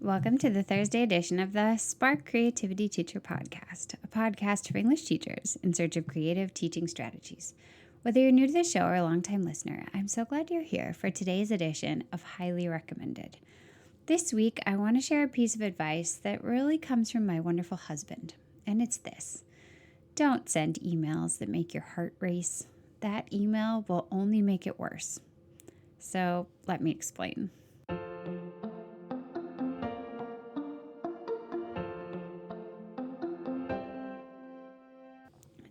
Welcome to the Thursday edition of the Spark Creativity Teacher Podcast, a podcast for English teachers in search of creative teaching strategies. Whether you're new to the show or a longtime listener, I'm so glad you're here for today's edition of Highly Recommended. This week, I want to share a piece of advice that really comes from my wonderful husband, and it's this. Don't send emails that make your heart race. That email will only make it worse. So let me explain.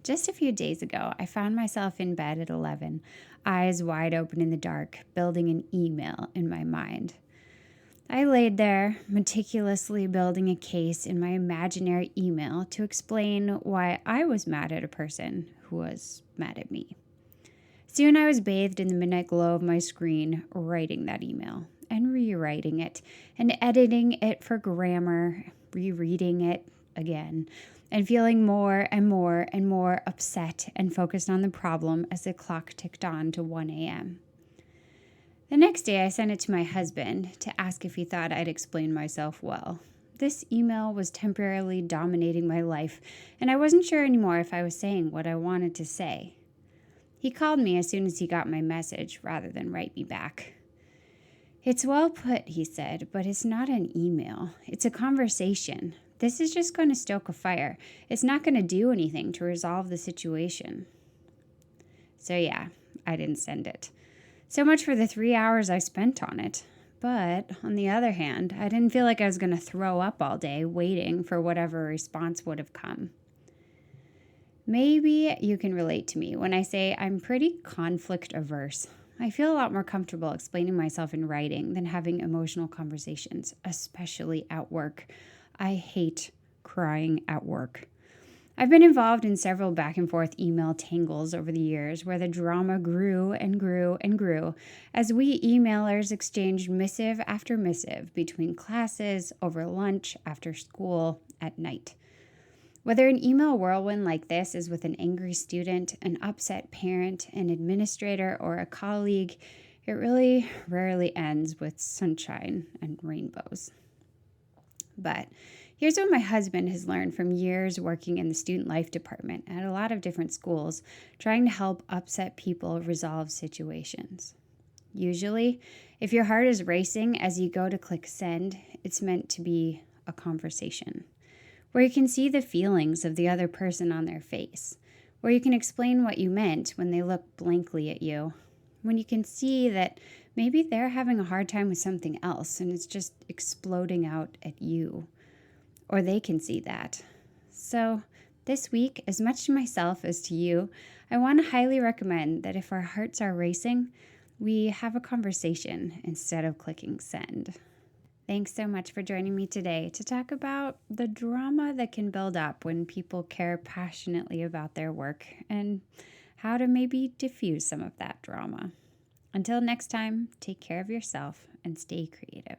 Just a few days ago, I found myself in bed at 11, eyes wide open in the dark, building an email in my mind. I laid there, meticulously building a case in my imaginary email to explain why I was mad at a person who was mad at me. Soon I was bathed in the midnight glow of my screen, writing that email and rewriting it and editing it for grammar, rereading it again, and feeling more and more and more upset and focused on the problem as the clock ticked on to 1 a.m. The next day, I sent it to my husband to ask if he thought I'd explained myself well. This email was temporarily dominating my life, and I wasn't sure anymore if I was saying what I wanted to say. He called me as soon as he got my message, rather than write me back. "It's well put," he said, "but it's not an email. It's a conversation. This is just going to stoke a fire. It's not going to do anything to resolve the situation." So yeah, I didn't send it. So much for the 3 hours I spent on it. But on the other hand, I didn't feel like I was going to throw up all day waiting for whatever response would have come. Maybe you can relate to me when I say I'm pretty conflict averse. I feel a lot more comfortable explaining myself in writing than having emotional conversations, especially at work. I hate crying at work. I've been involved in several back and forth email tangles over the years where the drama grew and grew and grew as we emailers exchanged missive after missive between classes, over lunch, after school, at night. Whether an email whirlwind like this is with an angry student, an upset parent, an administrator, or a colleague, it really rarely ends with sunshine and rainbows. But here's what my husband has learned from years working in the student life department at a lot of different schools, trying to help upset people resolve situations. Usually, if your heart is racing as you go to click send, it's meant to be a conversation, where you can see the feelings of the other person on their face, where you can explain what you meant when they look blankly at you, when you can see that maybe they're having a hard time with something else and it's just exploding out at you, or they can see that. So this week, as much to myself as to you, I want to highly recommend that if our hearts are racing, we have a conversation instead of clicking send. Thanks so much for joining me today to talk about the drama that can build up when people care passionately about their work and how to maybe diffuse some of that drama. Until next time, take care of yourself and stay creative.